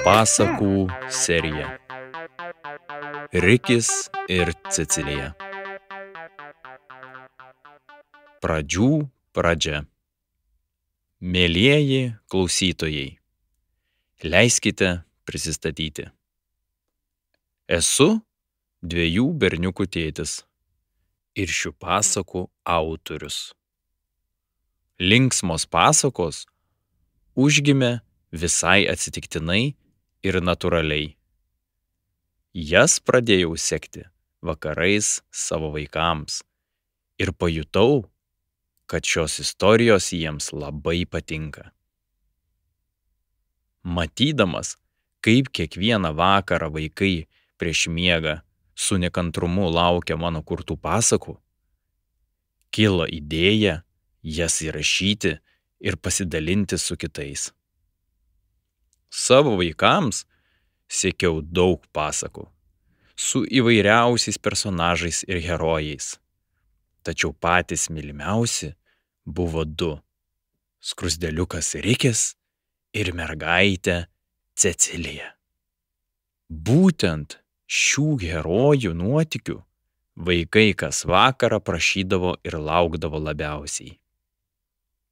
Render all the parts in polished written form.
Pasakų serija Rikis ir Cecilija. Pradžių pradžia. Mielieji klausytojai, leiskite prisistatyti. Esu 2 berniukų tėtis ir šių pasakų autorius. Linksmos pasakos užgimė visai atsitiktinai ir natūraliai. Jas pradėjau sekti vakarais savo vaikams ir pajutau, kad šios istorijos jiems labai patinka. Matydamas, kaip kiekvieną vakarą vaikai prieš miegą su nekantrumu laukia mano kurtų pasakų, kilo idėja jas įrašyti ir pasidalinti su kitais. Savo vaikams sekiau daug pasakų su įvairiausiais personažais ir herojais. Tačiau patys mylimiausi buvo 2 – skruzdėliukas Rikis ir mergaitė Cecilija. Būtent šių herojų nuotykių vaikai kas vakarą prašydavo ir laukdavo labiausiai.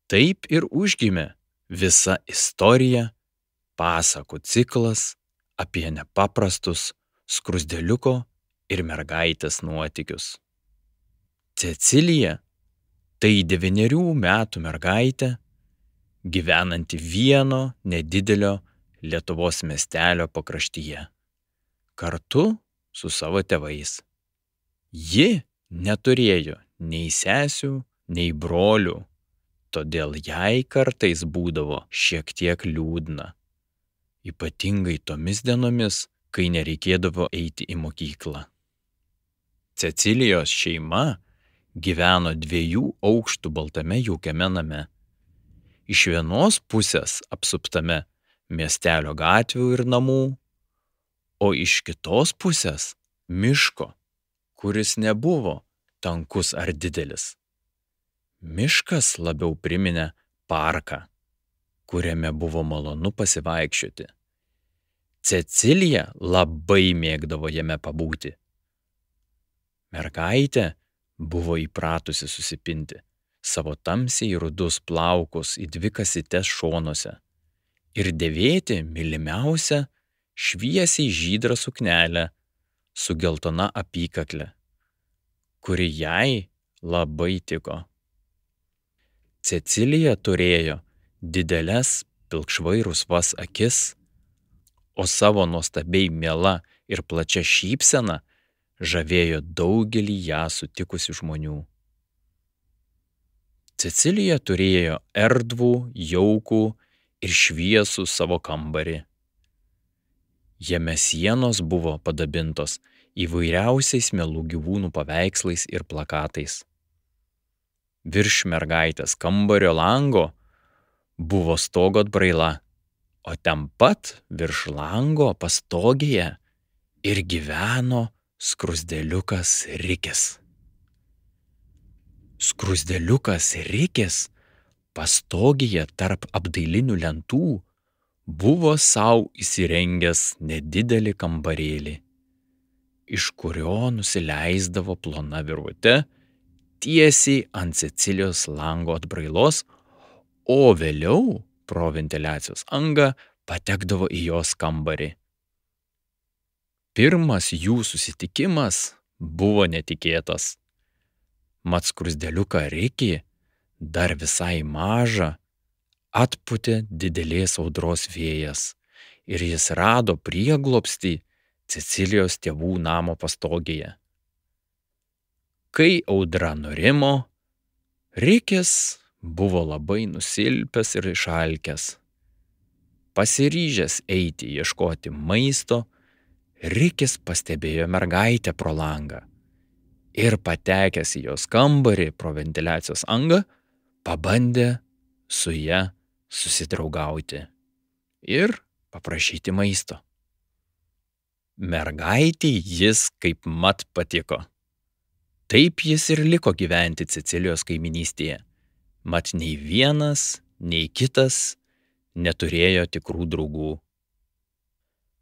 Taip ir užgimė visa istorija, pasakų ciklas apie nepaprastus skruzdėliuko ir mergaitės nuotykius. Cecilija tai 9 metų mergaitė, gyvenanti vieno nedidelio Lietuvos miestelio pakraštyje, kartu su savo tėvais. Ji neturėjo nei sesių, nei brolių, todėl jai kartais būdavo šiek tiek liūdna, ypatingai tomis dienomis, kai nereikėdavo eiti į mokyklą. Cecilijos šeima gyveno 2 aukštų baltame jaukiame name. Iš vienos pusės apsuptame miestelio gatvių ir namų, o iš kitos pusės miško, kuris nebuvo tankus ar didelis. Miškas labiau priminė parką, kuriame buvo malonu pasivaikščioti. Cecilija labai mėgdavo jame pabūti. Mergaitė buvo įpratusi susipinti savo tamsiai rudus plaukus į 2 kasytes šonuose ir dėvėti mylimiausią šviesiai žydrą suknelę su geltona apykakle, kuri jai labai tiko. Cecilija turėjo dideles pilkšvai rusvas akis, o savo nuostabiai miela ir plačia šypsena žavėjo daugelį ją sutikusių žmonių. Cecilija turėjo erdvų, jaukų ir šviesų savo kambarį. Jame sienos buvo padabintos įvairiausiais mielų gyvūnų paveikslais ir plakatais. Virš mergaitės kambario lango buvo stogo atbraila, o ten pat virš lango pastogėje ir gyveno skruzdėliukas Rikis. Skruzdėliukas Rikis pastogėje tarp apdailinių lentų buvo sau įsirengęs nedidelį kambarėlį, iš kurio nusileisdavo plona virvute tiesiai ant Cecilijos lango atbrailos, o vėliau pro ventiliacijos angą patekdavo į jos kambarį. Pirmas jų susitikimas buvo netikėtas. Mat skruzdėliuką Rikį, dar visai mažą, atpūtė didelės audros vėjas ir jis rado prieglobstį Cecilijos tėvų namo pastogėje. Kai audra nurimo, Rikis buvo labai nusilpęs ir išalkęs. Pasiryžęs eiti ieškoti maisto, Rikis pastebėjo mergaitę pro langą ir patekęs į jos kambarį pro ventiliacijos angą, pabandė su ja susidraugauti ir paprašyti maisto. Mergaitei jis kaip mat patiko. Taip jis ir liko gyventi Cecilijos kaiminystėje, mat nei vienas, nei kitas neturėjo tikrų draugų.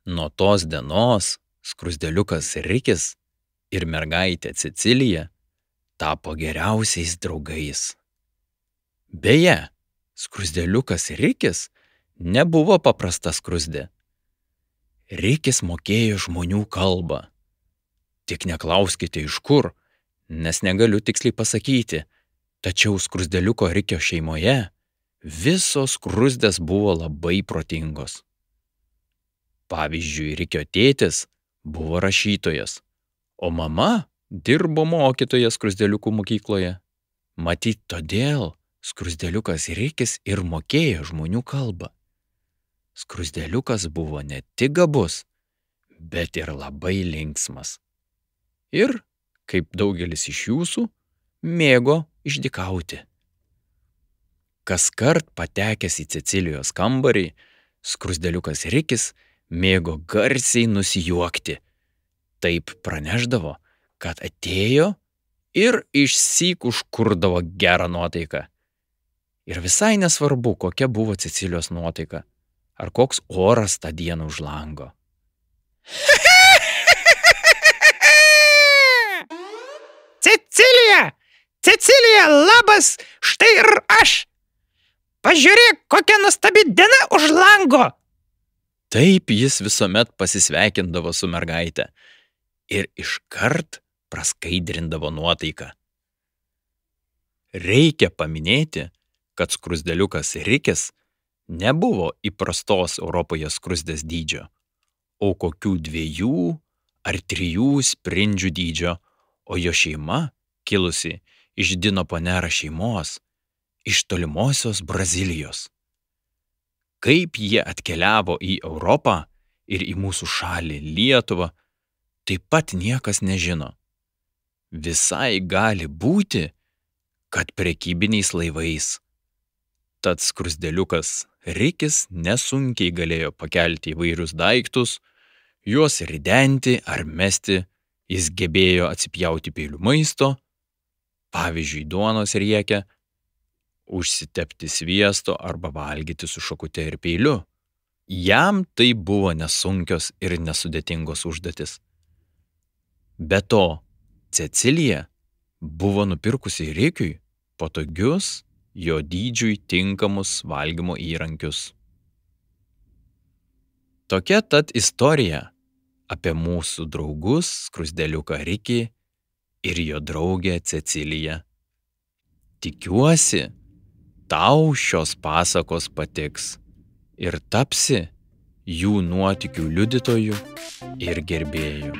Nuo tos dienos skruzdėliukas Rikis ir mergaitė Cecilija tapo geriausiais draugais. Beje, skruzdėliukas Rikis nebuvo paprasta skruzdė. Rikis mokėjo žmonių kalbą. Tik neklauskite iš kur, nes negaliu tiksliai pasakyti, tačiau skruzdėliuko Rikio šeimoje visos skruzdės buvo labai protingos. Pavyzdžiui, Rikio tėtis buvo rašytojas, o mama dirbo mokytoja skruzdėliukų mokykloje. Matyt, todėl skruzdėliukas Rikis ir mokėjo žmonių kalbą. Skruzdėliukas buvo ne tik gabus, bet ir labai linksmas. Ir, kaip daugelis iš jūsų, mėgo išdykauti. Kaskart patekęs į Cecilijos kambarį, skruzdėliukas Rikis mėgo garsiai nusijuokti. Taip praneždavo, kad atėjo ir išsyk užkurdavo gerą nuotaiką. Ir visai nesvarbu, kokia buvo Cecilijos nuotaika, ar koks oras tą dieną už lango. Cecilija! Cecilija, labas! Štai ir aš! Pažiūrėk, kokia nuostabi diena už lango! Taip jis visuomet pasisveikindavo su mergaite ir iškart praskaidrindavo nuotaiką. Reikia paminėti, kad skruzdėliukas Rikis nebuvo įprastos Europoje skruzdės dydžio, o kokių 2 ar 3 sprindžių dydžio, o jo šeima kilusi iš Dinoponera šeimos, iš tolimosios Brazilijos. Kaip jie atkeliavo į Europą ir į mūsų šalį Lietuvą, taip pat niekas nežino. Visai gali būti, kad prekybiniais laivais. Tad skruzdėliukas Rikis nesunkiai galėjo pakelti įvairius daiktus, juos ridenti ar mesti, jis gebėjo atsipjauti peiliu maisto, pavyzdžiui, duonos riekę, užsitepti sviesto arba valgyti su šakute ir peiliu. Jam tai buvo nesunkios ir nesudėtingos užduotis. Be to, Cecilija buvo nupirkusi Rikiui patogius jo dydžiui tinkamus valgymo įrankius. Tokia tad istorija apie mūsų draugus skruzdėliuką Rikį ir jo draugę Ceciliją. Tikiuosi, tau šios pasakos patiks ir tapsi jų nuotykių liudytoju ir gerbėju.